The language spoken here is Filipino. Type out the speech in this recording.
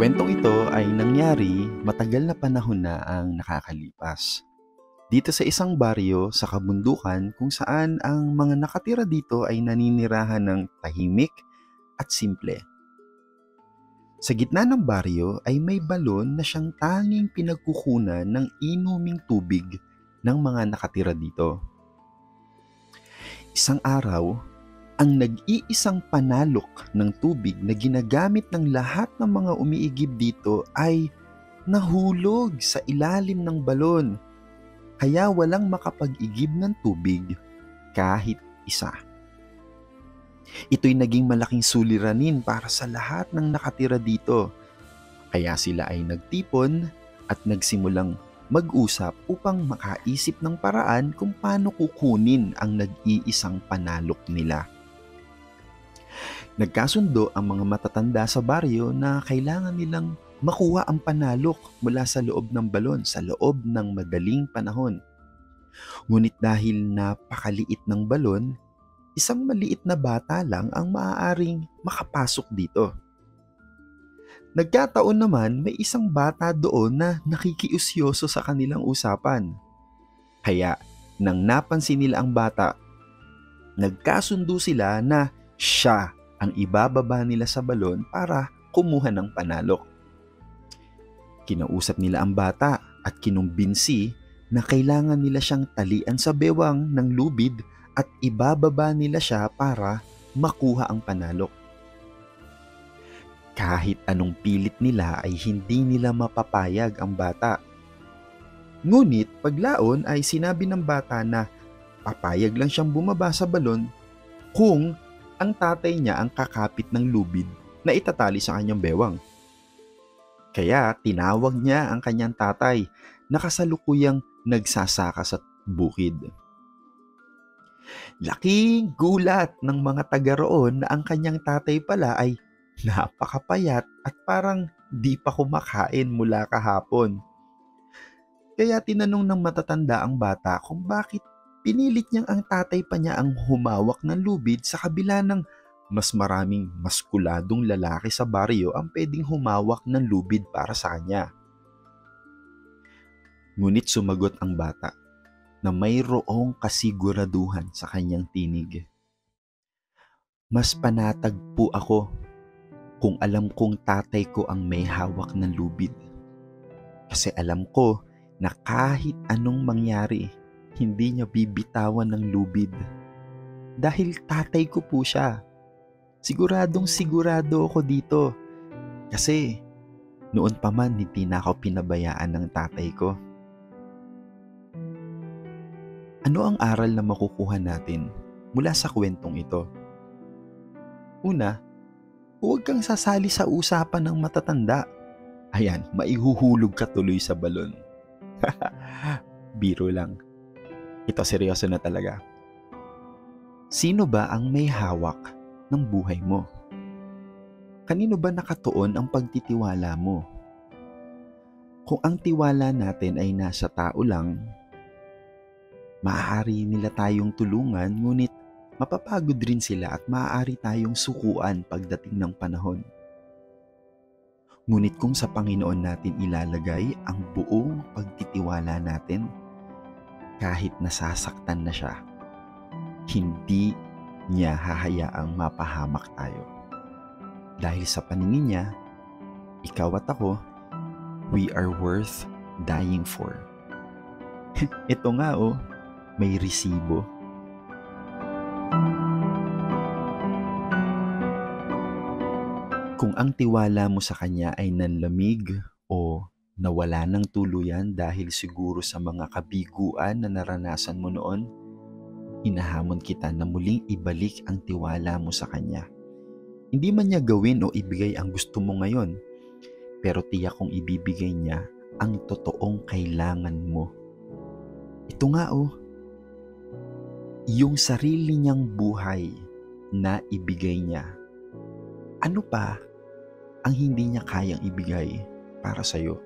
Kwentong ito ay nangyari matagal na panahon na ang nakakalipas. Dito sa isang baryo sa kabundukan kung saan ang mga nakatira dito ay naninirahan ng tahimik at simple. Sa gitna ng baryo ay may balon na siyang tanging pinagkukunan ng inuming tubig ng mga nakatira dito. Isang araw, ang nag-iisang panalok ng tubig na ginagamit ng lahat ng mga umiigib dito ay nahulog sa ilalim ng balon, kaya walang makapag-igib ng tubig kahit isa. Ito'y naging malaking suliranin para sa lahat ng nakatira dito, kaya sila ay nagtipon at nagsimulang mag-usap upang makaisip ng paraan kung paano kukunin ang nag-iisang panalok nila. Nagkasundo ang mga matatanda sa baryo na kailangan nilang makuha ang panalok mula sa loob ng balon sa loob ng madaling panahon. Ngunit dahil napakaliit ng balon, isang maliit na bata lang ang maaaring makapasok dito. Nagkataon naman may isang bata doon na nakikiusyoso sa kanilang usapan. Kaya nang napansin nila ang bata, nagkasundo sila na siya ang ibababa nila sa balon para kumuha ng panalok. Kinausap nila ang bata at kinumbinsi na kailangan nila siyang talian sa bewang ng lubid at ibababa nila siya para makuha ang panalok. Kahit anong pilit nila ay hindi nila mapapayag ang bata. Ngunit paglaon ay sinabi ng bata na papayag lang siyang bumaba sa balon kung ang tatay niya ang kakapit ng lubid na itatali sa kanyang bewang. Kaya tinawag niya ang kanyang tatay na kasalukuyang nagsasaka sa bukid. Laking gulat ng mga taga roon na ang kanyang tatay pala ay napakapayat at parang di pa kumakain mula kahapon. Kaya tinanong ng matatanda ang bata kung bakit pinilit niyang ang tatay pa niya ang humawak ng lubid sa kabila ng mas maraming maskuladong lalaki sa baryo ang pwedeng humawak ng lubid para sa kanya. Ngunit sumagot ang bata na mayroong kasiguraduhan sa kanyang tinig. Mas panatag po ako kung alam kong tatay ko ang may hawak ng lubid. Kasi alam ko na kahit anong mangyari, hindi niya bibitawan ng lubid. Dahil tatay ko po siya. Siguradong sigurado ako dito. Kasi noon pa man hindi na ako pinabayaan ng tatay ko. Ano ang aral na makukuha natin mula sa kwentong ito? Una, huwag kang sasali sa usapan ng matatanda. Ayan, maihuhulog ka tuloy sa balon. Biro lang. Ito seryoso na talaga. Sino ba ang may hawak ng buhay mo? Kanino ba nakatuon ang pagtitiwala mo? Kung ang tiwala natin ay nasa tao lang, maaari nila tayong tulungan ngunit mapapagod rin sila at maaari tayong sukuan pagdating ng panahon. Ngunit kung sa Panginoon natin ilalagay ang buong pagtitiwala natin, kahit nasasaktan na siya, hindi niya hahayaang mapahamak tayo. Dahil sa paningin niya, ikaw at ako, we are worth dying for. Ito nga may resibo. Kung ang tiwala mo sa Kanya ay nanlamig o nawala ng tuluyan dahil siguro sa mga kabiguan na naranasan mo noon, hinahamon kita na muling ibalik ang tiwala mo sa Kanya. Hindi man niya gawin o ibigay ang gusto mo ngayon, pero tiyak kong ibibigay niya ang totoong kailangan mo. Ito nga yung sarili niyang buhay na ibigay niya. Ano pa ang hindi niya kayang ibigay para sa'yo?